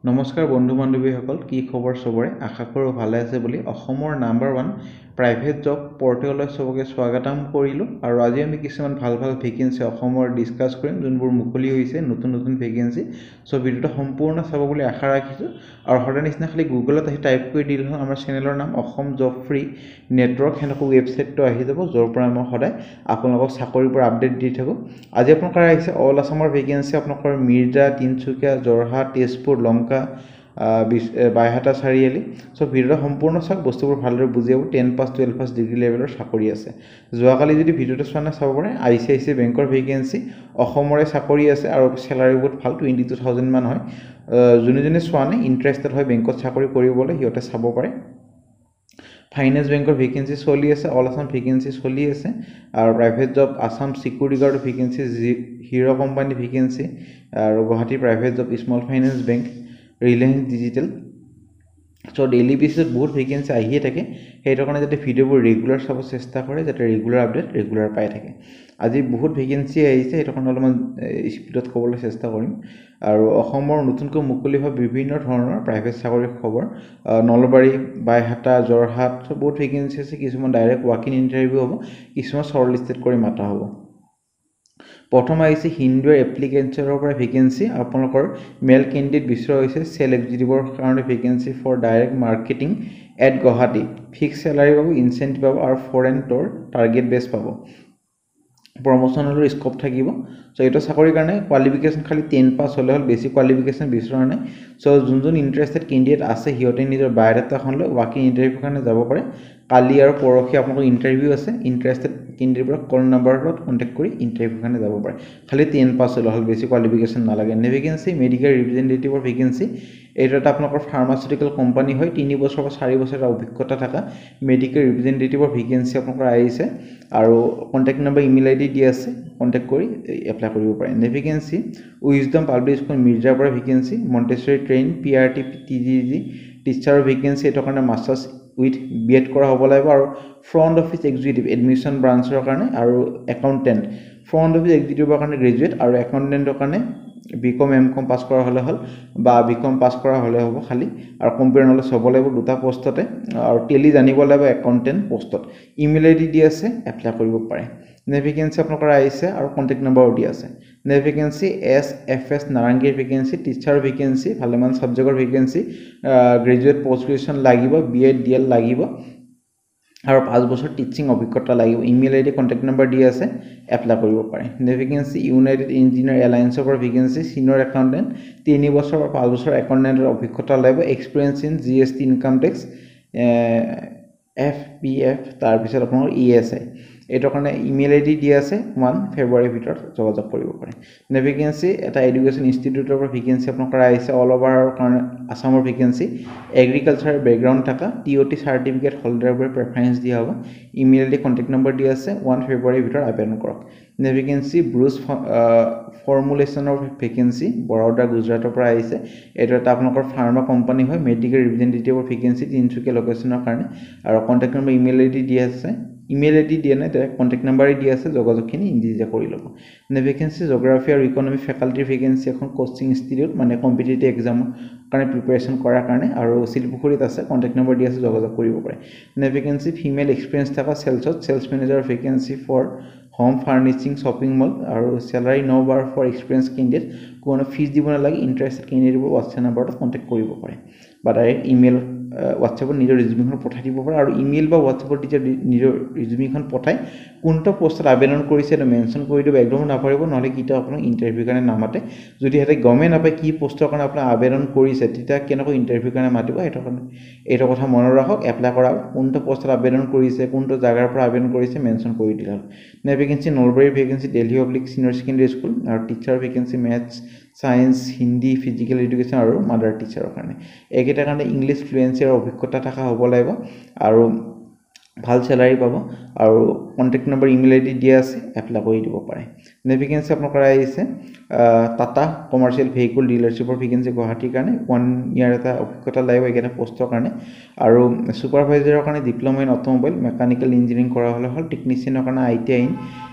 নমস্কাৰ বন্ধু বান্ধৱীসকল, কি খবৰ চবৰে? আশা কৰোঁ ভালে আছে বুলি অসমৰ নাম্বাৰ 1 প্ৰাইভেট জব পৰ্টেললৈ চবকে স্বাগতম কৰিলোঁ। আৰু আজি আমি কিছুমান ভাল ভেকেঞ্চি অসমৰ ডিছকাছ কৰিম, যোনবোৰ মুকলি হৈছে নতুন ভেকেঞ্চি। চ' ভিডিঅ'টো সম্পূৰ্ণ চাব বুলি আশা ৰাখিছোঁ। আৰু সদায় নিচিনা খালি গুগলত আহি টাইপ কৰি দিলে হ'ল আমাৰ চেনেলৰ নাম অসম জব ফ্ৰী নেটৱৰ্ক, সেনেকৈ ৱেবছাইটটো আহি যাব, য'ৰ পৰা মই সদায় আপোনালোকক চাকৰিৰ পৰা আপডেট দি থাকোঁ। আজি আপোনালোকৰ আহিছে অল আছামৰ ভেকেঞ্চি, আপোনালোকৰ মিৰ্জা, তিনিচুকীয়া, যোৰহাট, তেজপুৰ, লংকা, বাইহাটা, চাৰিআলি। চ' ভিডিঅ'টো সম্পূৰ্ণ চাওক, বস্তুবোৰ ভালদৰে বুজি পাব। 10 পাছ 12 পাছ ডিগ্ৰী লেভেলৰ চাকৰি আছে। যোৱাকালি যদি ভিডিঅ'টো চোৱা নাই চাব পাৰে। ICICI বেংকৰ ভেকেঞ্চি, অসমৰে চাকৰি আছে আৰু চেলাৰী বহুত ভাল, 22,000 মান হয়। যোনে চোৱা নাই, ইণ্টাৰেষ্টেড হয় বেংকত চাকৰি কৰিবলৈ, সিহঁতে চাব পাৰে। ফাইনেন্স বেংকৰ ভেকেঞ্চি চলি আছে, অল আছাম ভেকেঞ্চি চলি আছে। আৰু প্ৰাইভেট জব আছাম চিকিউৰিটি গাৰ্ডৰ ভেকেঞ্চি, হিৰ' কোম্পানী ভেকেঞ্চি, আৰু Guwahati private job, small finance bank, Reliance Digital. So' daily বেচিছত বহুত ভেকেঞ্চি আহিয়ে থাকে। সেইটো কাৰণে যাতে ভিডিঅ'বোৰ ৰেগুলাৰ চাব চেষ্টা কৰে, যাতে ৰেগুলাৰ আপডেট ৰেগুলাৰ পাই থাকে। আজি বহুত ভেকেঞ্চি আহিছে, সেইটো কাৰণে অলপমান স্পীডত ক'বলৈ চেষ্টা কৰিম। আৰু অসমৰ নতুনকৈ মুকলি হোৱা বিভিন্ন ধৰণৰ প্ৰাইভেট চাকৰিৰ খবৰ, নলবাৰী, বাইহাটা, যোৰহাট, বহুত ভেকেঞ্চি আছে। কিছুমান ডাইৰেক্ট ৱাক ইন ইণ্টাৰভিউ হ'ব, কিছুমান শ্বৰ্ট লিষ্টেড কৰি মাতা হ'ব। প্ৰথম আহিছে হিন্দুৰ এপ্লিকেঞ্চনৰ পৰা ভেকেঞ্চি, আপোনালোকৰ মেল কেণ্ডিডেট বিচৰা হৈছে চেল এক্সিকিউটিভৰ কাৰণে vacancy for direct marketing at Guwahati. Fix salary পাব, ইনচেণ্টিভ পাব আৰু ফৰেন টৰ টাৰ্গেট বেছ পাব। প্ৰমোশ্যনৰ স্ক'প থাকিব। চ' এইটো চাকৰিৰ কাৰণে কোৱালিফিকেশ্যন খালি 10 পাছ হ'লে হ'ল, বেছি কোৱালিফিকেশ্যন বিচৰা নাই। চ' যোন ইণ্টাৰেষ্টেড কেণ্ডিডেট আছে, সিহঁতে নিজৰ বায়'ডাটাখন লৈ ৱাক ইন ইণ্টাৰভিউৰ কাৰণে যাব পাৰে। কালি আৰু পৰহি আপোনালোকৰ ইণ্টাৰভিউ আছে। ইণ্টাৰেষ্টেড কেণ্ডিডেটবোৰক কল নাম্বাৰত কণ্টেক্ট কৰি ইণ্টাৰভিউৰ কাৰণে যাব পাৰে। খালি 10 পাছ হ'লে হ'ল, বেছি কোৱালিফিকেশ্যন নালাগে। ভেকেঞ্চি মেডিকেল ৰিপ্ৰেজেণ্টেটিভৰ ভেকেঞ্চি, এইটো এটা আপোনালোকৰ ফাৰ্মাচিউটিকেল কোম্পানী হয়। 3 বছৰ বা 4 বছৰ অভিজ্ঞতা থকা মেডিকেল ৰিপ্ৰেজেণ্টেটিভৰ ভেকেঞ্চি আপোনালোকৰ আহিছে। আৰু কণ্টেক্ট নম্বৰ, ইমেইল ID দিয়া আছে, কণ্টেক্ট কৰি এপ্লাই কৰিব পাৰে। ভেকেঞ্চি উইজডম পাব্লিক স্কুল মিৰ্জাৰ পৰা vacancy, Montessori train, PRT, TGG টিচাৰৰ ভেকেঞ্চি। এইটোৰ কাৰণে মাষ্টাৰ্ছ উইথ BEd কৰা হ'ব লাগিব। আৰু ফ্ৰণ্ট অফিচ এক্সিকিউটিভ এডমিশ্যন ব্ৰাঞ্চৰ কাৰণে, আৰু একাউণ্টেণ্ট। ফ্ৰণ্ট অফিচ এক্সিকিউটিভৰ কাৰণে গ্ৰেজুৱেট, আৰু একাউণ্টেণ্টৰ কাৰণে BCom MCom পাছ কৰা হ'লে হ'ল, বা BCom পাছ কৰা হ'লে হ'ব খালি। আৰু কম্পিউটাৰ নলেজ হ'ব লাগিব দুটা পষ্টতে, আৰু টেলি জানিব লাগিব একাউণ্টেণ্ট পষ্টত। ইমেইল ID দি আছে, এপ্লাই কৰিব পাৰে। ভেকেঞ্চি আপোনালোকৰ আহিছে আৰু কণ্টেক্ট নম্বৰো দিয়া আছে। ভেকেঞ্চি SFS নাৰেংগীৰ ভেকেঞ্চি, টিচাৰ ভেকেঞ্চি, ভালেমান ছাবজেক্টৰ ভেকেঞ্চি, গ্ৰেজুৱেট পষ্ট গ্ৰেজুৱেশ্যন লাগিব, BEd DL লাগিব, আৰু 5 বছৰ টিচিং অভিজ্ঞতা লাগিব। ইমেইল ID কণ্টেক্ট নম্বৰ দি আছে, এপ্লাই কৰিব পাৰে। ভেকেঞ্চি ইউনাইটেড ইঞ্জিনিয়াৰ এলায়েন্সৰ পৰা ভেকেঞ্চি, চিনিয়ৰ একাউণ্টেণ্ট, 3 বছৰ বা 5 বছৰ একাউণ্টেণ্টৰ অভিজ্ঞতা লাগিব, experience in GST income tax, FPF, তাৰপিছত আপোনাৰ ESI। এইটোৰ কাৰণে ইমেইল ID দি আছে, 1 ফেব্ৰুৱাৰীৰ ভিতৰত যোগাযোগ কৰিব পাৰে। ভেকেঞ্চি এটা এডুকেশ্যন ইনষ্টিটিউটৰ পৰা ভেকেঞ্চি আপোনালোকৰ আহিছে, অল অভাৰৰ কাৰণে আছামৰ ভেকেঞ্চি। এগ্ৰিকালচাৰ বেকগ্ৰাউণ্ড থকা TOT চাৰ্টিফিকেট হোল্ডাৰবোৰে প্ৰেফাৰেঞ্চ দিয়া হ'ব। ইমেইল ID কণ্টেক্ট নম্বৰ দি আছে, 1 ফেব্ৰুৱাৰীৰ ভিতৰত আবেদন কৰক। ভেকেঞ্চি ব্ৰুচ ফৰ্মুলেশ্যনৰ ভেকেঞ্চি, বৰোদা গুজৰাটৰ পৰা আহিছে। এইটো এটা আপোনালোকৰ ফাৰ্মা কোম্পানী হয়। মেডিকেল ৰিপ্ৰেজেণ্টেটিভৰ ভেকেঞ্চি, তিনিচুকীয়া লোকেশ্যনৰ কাৰণে, আৰু কণ্টেক্ট নম্বৰ, ইমেইল ID দি আছে। ইমেইল ID দিয়া নাই, ডাইৰেক্ট কণ্টেক্ট নাম্বাৰেই দি আছে, যোগাযোগখিনি নিজে কৰি ল'ব। ভেকেঞ্চি জিঅ'গ্ৰাফী আৰু ইকনমি ফেকাল্টিৰ ভেকেঞ্চি, এখন কোচিং ইনষ্টিটিউট, মানে কম্পিটিটিভ এক্সামৰ কাৰণে প্ৰিপেৰেশ্যন কৰাৰ কাৰণে, আৰু শিলপুখুৰীত আছে। কণ্টেক্ট নম্বৰ দি আছে, যোগাযোগ কৰিব পাৰে। ভেকেঞ্চি ফিমেল এক্সপিৰিয়েঞ্চ থকা চেলছত, sales manager vacancy for home furnishing shopping mall, আৰু চেলাৰী 9 বাৰ ফৰ এক্সপিৰিয়েঞ্চ কেণ্ডিডেট। কোনো ফিজ দিব নালাগে। ইণ্টাৰেষ্টেড কেণ্ডিডেটবোৰ হোৱাটছএপ নাম্বাৰত কণ্টেক্ট কৰিব পাৰে, বা ডাইৰেক্ট ইমেইল হোৱাটছএপত নিজৰ ৰিজিউমিখন পঠাই দিব পাৰে। আৰু ইমেইল বা হোৱাটছএপত যেতিয়া নিজৰ ৰিজিউমিখন পঠাই কোনটো পষ্টত আবেদন কৰিছে এইটো মেনশ্যন কৰি দিব, একদম নাপাৰিব, নহ'লে কেতিয়াও আপোনাক ইণ্টাৰভিউৰ কাৰণে নামাতে। যদি সিহঁতে গমেই নাপায় কি পষ্টৰ কাৰণে আপোনাৰ আবেদন কৰিছে, তেতিয়া কেনেকৈ ইণ্টাৰভিউৰ কাৰণে মাতিব, এইটো কথা মনত ৰাখক। এপ্লাই কৰা কোনটো পষ্টত আবেদন কৰিছে, কোনটো জাগাৰ পৰা আবেদন কৰিছে, মেনশ্যন কৰি দিলে হ'ল। ভেকেঞ্চি নলবাৰীৰ vacancy, Delhi Public Senior Secondary School, আৰু teacher vacancy maths, science, Hindi, physical education আৰু মাডাৰ টিচাৰৰ কাৰণে। এইকেইটাৰ কাৰণে ইংলিছ ফ্লুৱেঞ্চি আৰু অভিজ্ঞতা থকা হ'ব লাগিব, আৰু ভাল চেলাৰী পাব। আৰু কণ্টেক্ট নম্বৰ, ইমেইল ID দিয়া আছে, এপ্লাই কৰি দিব পাৰে। ভেকেঞ্চি আপোনালোকৰ আহিছে টাটা কমাৰ্চিয়েল ভেহিকুল ডিলাৰশ্বিপৰ ভেকেঞ্চি, গুৱাহাটীৰ কাৰণে। 1 ইয়াৰ এটা অভিজ্ঞতা লাগিব এইকেইটা পষ্টৰ কাৰণে। আৰু ছুপাৰভাইজাৰৰ কাৰণে diploma in automobile mechanical engineering কৰা হ'লে হ'ল। টেকনিচিয়ানৰ কাৰণে ITI ইন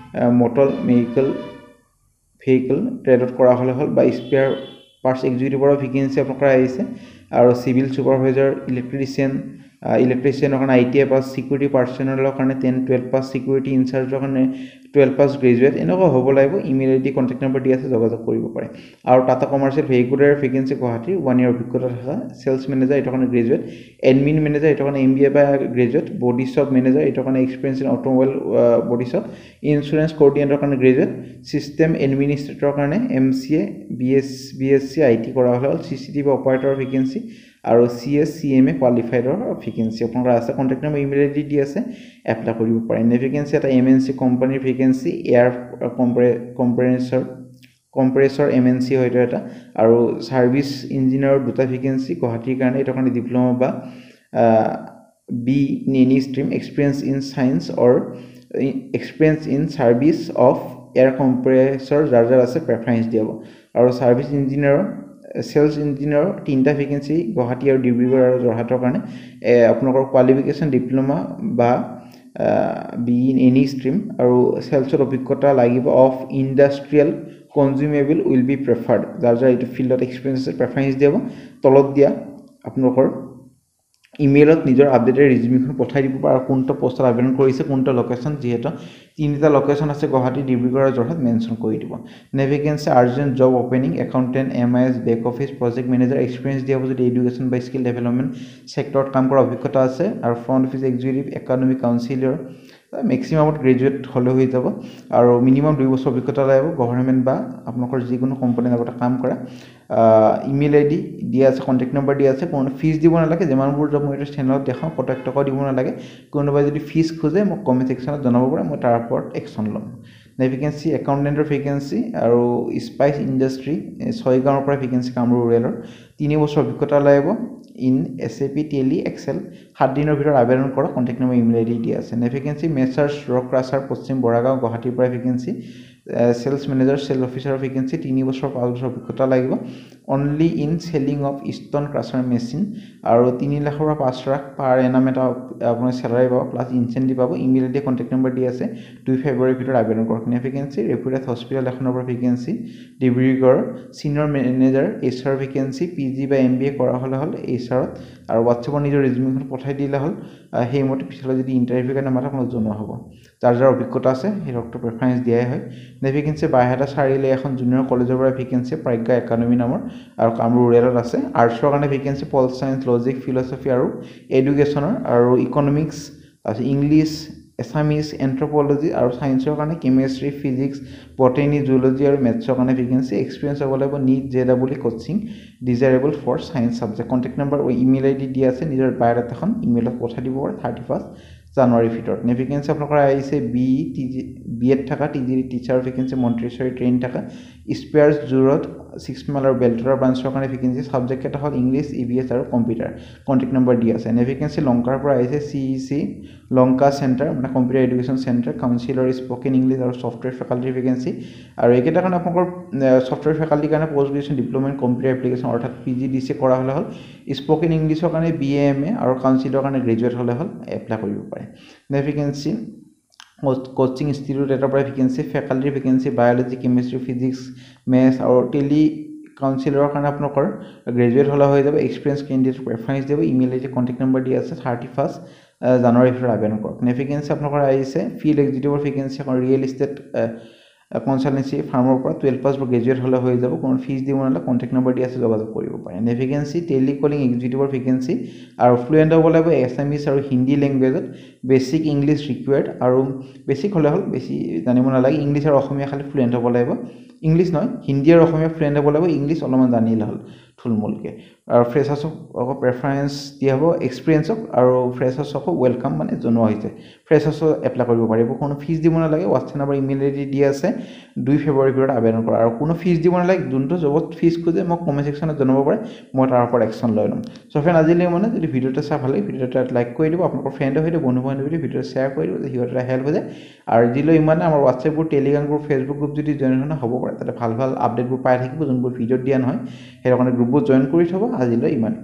মটৰ ভেহিকুল ট্ৰেডত কৰা হ'লে হ'ল, বা স্পেয়াৰ পাৰ্টছ এক্সিকিউটিভৰ ভেকেঞ্চি আপোনালোকৰ আহিছে আৰু চিভিল ছুপাৰভাইজাৰ ইলেক্ট্ৰিচিয়ানৰ কাৰণে ITI পাছ চিকিউৰিটি পাৰ্চনেলৰ কাৰণে 10-12 পাছ চিকিউৰিটি ইনচাৰ্জৰ কাৰণে 12 পাছ গ্ৰেজুৱেট এনেকুৱা হ'ব লাগিব ইমেইল ID কণ্টেক্ট নম্বৰ দি আছে যোগাযোগ কৰিব পাৰে আৰু টাটা কমাৰ্চিয়েল ভেহিকুলাৰ ভেকেঞ্চি গুৱাহাটীৰ 1 ইয়াৰ অভিজ্ঞতা থকা সেলছ মেনেজাৰ এইটো কাৰণে গ্ৰেজুৱেট এডমিন মেনেজাৰ এইটো কাৰণে MBA বা গ্ৰেজুৱেট বডি শ্বপ মেনেজাৰ এইটো কাৰণে experience in automobile body shop insurance coordinator কাৰণে গ্ৰেজুৱেট চিষ্টেম এডমিনিষ্ট্ৰেটৰৰ কাৰণে MCA BSc IT কৰা হ'ল CCTV অপাৰেটৰৰ ভেকেঞ্চি আৰু CS CMA কোৱালিফাইডৰ ভেকেঞ্চি আপোনালোকৰ আছে কণ্টেক্ট নম্বৰ ইমেইল ID দি আছে এপ্লাই কৰিব পাৰে নে ভেকেঞ্চি এটা MNC কোম্পানীৰ ভেকেঞ্চি এয়াৰ কম্প্ৰেছৰ MNC হয়তো এটা আৰু সাৰ্ভিস ইঞ্জিনিয়াৰৰ দুটা ভেকেঞ্চি গুৱাহাটীৰ কাৰণে এটা কাৰণে ডিপ্লোমা বা B in any stream experience in science or experience in service of air compressor যাৰ আছে প্ৰেফাৰেন্স দিয়াব আৰু সাৰ্ভিস ইঞ্জিনিয়াৰ সেলছ ইঞ্জিনিয়াৰ তিনটা ভেকেঞ্চি গুৱাহাটী আৰু ডিব্ৰুগড় আৰু যোৰহাটৰ কাৰণে আপোনালোকৰ কোৱালিফিকেশ্যন ডিপ্লোমা বা B in any stream আৰু সেলছৰ অভিজ্ঞতা লাগিব of industrial consumable will be preferred যাৰ এইটো ফিল্ডত এক্সপিৰিয়েঞ্চ আছে প্ৰেফাৰেন্স দিয়াব তলত দিয়া আপোনালোকৰ ইমেইলত নিজৰ আপডেটেড ৰিজিউমিখন পঠাই দিব আৰু কোনটো পোষ্টত আবেদন কৰিছে কোনটো লোকেশ্যন যেহেতু তিনিটা লোকেশ্যন আছে গুৱাহাটী ডিব্ৰুগড় আৰু যোৰহাট মেনশ্যন কৰি দিব নে vacancy urgent job opening accountant MIS back office project manager experience দিয়াব যদি এডুকেশ্যন বা স্কিল ডেভেলপমেণ্ট সেক্টৰত কাম কৰা অভিজ্ঞতা আছে আৰু ফ্ৰণ্ট অফিচ এক্সিকিউটিভ একাডেমিক কাউন্সিলৰ মেক্সিমামত গ্ৰেজুৱেট হ'লে হৈ যাব আৰু মিনিমাম 2 বছৰ অভিজ্ঞতা লাগিব গভৰ্ণমেণ্ট বা আপোনালোকৰ যিকোনো কোম্পানীৰ লগত কাম কৰা ইমেইল ID দিয়া আছে কণ্টেক্ট নম্বৰ দিয়া আছে কোনো ফিজ দিব নালাগে যিমানবোৰ জব মই চেনেলত দেখাওঁ কটাক টকা দিব নালাগে কোনোবাই যদি ফিজ খোজে মোক কমেণ্ট সেকশ্যনত জনাব পাৰে মই তাৰ ওপৰত একশ্যন ল'ম নে ভেকেঞ্চি একাউণ্টেণ্টৰ ভেকেঞ্চি আৰু স্পাইচ ইণ্ডাষ্ট্ৰী 6 গাঁৱৰ পৰা ভেকেঞ্চি কামৰূপ ৰুৰেলৰ 3 বছৰ অভিজ্ঞতা লাগিব ইন SAP টেলি এক্সেল 7 দিনৰ ভিতৰত আবেদন কৰা কণ্টেক্ট নম্বৰ ইমেইল ID দিয়া আছে নে ভেকেঞ্চি মেচাৰ্ছ ৰক ক্ৰাছাৰ পশ্চিম বৰাগাঁও গুৱাহাটীৰ পৰা vacancy cells manager cell অফিচাৰৰ vacancy 3 বছৰ 5 বছৰ অভিজ্ঞতা লাগিব only in selling of stone crusher machine আৰু 3 লাখৰ পৰা 5 লাখ পাৰ এনাম এটা আপোনাৰ চেলাৰি পাব প্লাছ ইনচেন্টিভ পাব ইমেইল ID কণ্টেক্ট নম্বৰ দি আছে 2 ফেব্ৰুৱাৰীৰ ভিতৰত আবেদন কৰক নে ভেকেঞ্চি ৰেপুটেড হস্পিটেল এখনৰ পৰা vacancy Dibrugarh senior manager HR vacancy PG বা MBA কৰা হ'লে হ'ল HRত আৰু WhatsAppৰ নিজৰ ৰিজিউমিখন পঠাই দিলে হ'ল সেইমতে পিছলৈ যদি ইণ্টাৰভিউ কাৰণে মাতা কোনো জনোৱা হ'ব যাৰ অভিজ্ঞতা আছে সেই ডক্টৰ প্ৰেফাৰেন্স দিয়াই হয় নে ভেকেঞ্চি বাইহাটা চাৰিলে এখন জুনিয়ৰ কলেজৰ পৰা ভেকেঞ্চি প্ৰাজ্ঞা একাডেমী নামৰ আৰু কামৰূপ ৰুৰেলত আছে আৰ্টছৰ কাৰণে vacancy pol science logic philosophy আৰু এডুকেশ্যনৰ আৰু ইকনমিক্স আছে ইংলিছ এছামিজ এন্থ্ৰপলজি আৰু সায়েন্সৰ কাৰণে কেমিষ্ট্ৰি ফিজিক্স বটানী জুলজি আৰু মেথছৰ কাৰণে ভেকেঞ্চি এক্সপিৰিয়েঞ্চ হ'ব লাগিব NEET JEE coaching desirable for science subject contact number email ID দিয়া আছে নিজৰ বায়োডাটাখন ইমেইলত পঠাই দিব পাৰে 31 জানুৱাৰীৰ ভিতৰত নে ভেকেঞ্চি আপোনালোকৰ আহিছে BEd থকা TGT টিচাৰ ভেকেঞ্চি মন্ত্ৰেশ্বৰী ট্ৰেইন থকা স্পেয়াৰ্ছ জুৰত 6 মাইল আৰু বেলতৰা ব্ৰাঞ্চৰ কাৰণে ভেকেঞ্চি সাবজেক্ট এটা হ'ল ইংলিছ EVS আৰু কম্পিউটাৰ কণ্টেক্ট নম্বৰ দি আছে নে ভেকেঞ্চি লংকাৰ পৰা আহিছে CEC লংকা চেণ্টাৰ মানে কম্পিউটাৰ এডুকেশ্যন চেণ্টাৰ কাউন্সিলৰ স্পকেন ইংলিছ আৰু ছফ্টৱেৰ ফেকাল্টিৰ ভেকেঞ্চি আৰু এইকেইটা কাৰণে আপোনালোকৰ ছফ্টৱেৰ ফেকাল্টিৰ কাৰণে post graduation diploma in computer application অৰ্থাৎ PGDCA কৰা হ'লে হ'ল স্পকেন ইংলিছৰ কাৰণে BA MA আৰু কাউন্সিলৰ কাৰণে গ্ৰেজুৱেট হ'লে হ'ল এপ্লাই কৰিব পাৰে নে ভেকেঞ্চি কোচিং ইনষ্টিটিউট এটাৰ পৰা ভেকেঞ্চি ফেকাল্টিৰ vacancy biology chemistry physics maths আৰু টেলি কাউন্সিলৰৰ কাৰণে আপোনালোকৰ গ্ৰেজুৱেট হ'লে হৈ যাব এক্সপিৰিয়েঞ্চ কেণ্ডিডেট প্ৰেফাৰেন্স দিব ইমেইল ID কণ্টেক্ট নম্বৰ দি আছে 31 জানুৱাৰীৰ ভিতৰত আবেদন কৰক নে ভেকেঞ্চি আপোনালোকৰ আহিছে ফিল্ড এক্সিকিউটিভৰ ভেকেঞ্চি এখন ৰিয়েল ইষ্টেট কনচালটেন্সি ফাৰ্মৰ পৰা 12 পাছ বা গ্ৰেজুৱেট হ'লে হৈ যাব কোনো ফিজ দিব নালাগে কণ্টেক্ট নম্বৰ দি আছে যোগাযোগ কৰিব পাৰে নে ভেকেঞ্চি টেলিকলিং এক্সিকিউটিভৰ ভেকেঞ্চি আৰু ফ্লুৱেণ্ট হ'ব লাগিব এছামিজ আৰু হিন্দী লেংগুৱেজত বেছিক ইংলিছ ৰিকুৱাৰ্ড আৰু বেছিক হ'লে হ'ল বেছি জানিব নালাগে ইংলিছ আৰু অসমীয়া খালি ফ্লুৱেণ্ট হ'ব লাগিব ইংলিছ নহয় হিন্দী আৰু অসমীয়া ফ্লুৱেণ্ট হ'ব লাগিব ইংলিছ অলপমান জানিলে হ'ল থুলমূলকৈ আৰু ফ্ৰেছাৰ্ছক প্ৰেফাৰেন্স দিয়া হ'ব এক্সপিৰিয়েঞ্চক আৰু ফ্ৰেছাৰ্ছক ৱেলকাম মানে জনোৱা হৈছে ফ্ৰেছাৰ্ছক এপ্লাই কৰিব পাৰিব কোনো ফিজ দিব নালাগে হোৱাটছএপ নম্বৰ ইমেইল ID দি আছে 2 ফেব্ৰুৱাৰীৰ ভিতৰত আবেদন কৰা আৰু কোনো ফিজ দিব নালাগে যোনটো জবত ফিজ খোজে মোক কমেণ্ট সেকশ্যনত জনাব পাৰে মই তাৰ ওপৰত একশ্যন লৈ ল'ম চ' ফ্ৰেণ্ড আজিলৈ মানে যদি ভিডিঅ'টো চাই ভাল লাগে ভিডিঅ'টো লাইক কৰি দিব আপোনালোকৰ ফ্ৰেণ্ডৰ সৈতে বন্ধু বান্ধৱীৰ ভিডিঅ'টো শ্বেয়াৰ কৰি দিব সিহঁতৰ হেল্প হৈ যায় আৰু আজিলৈ ইমানে আমাৰ WhatsApp group Telegram group Facebook group যদি জইন হয় হ'ব পাৰে তাতে ভাল ভাল আপডেটবোৰ পাই থাকিব যোনবোৰ ভিডিঅ'ত দিয়া নহয় সেইটো কাৰণে গ্ৰুপবোৰ জইন কৰি থ'ব আজিলৈ ইমানে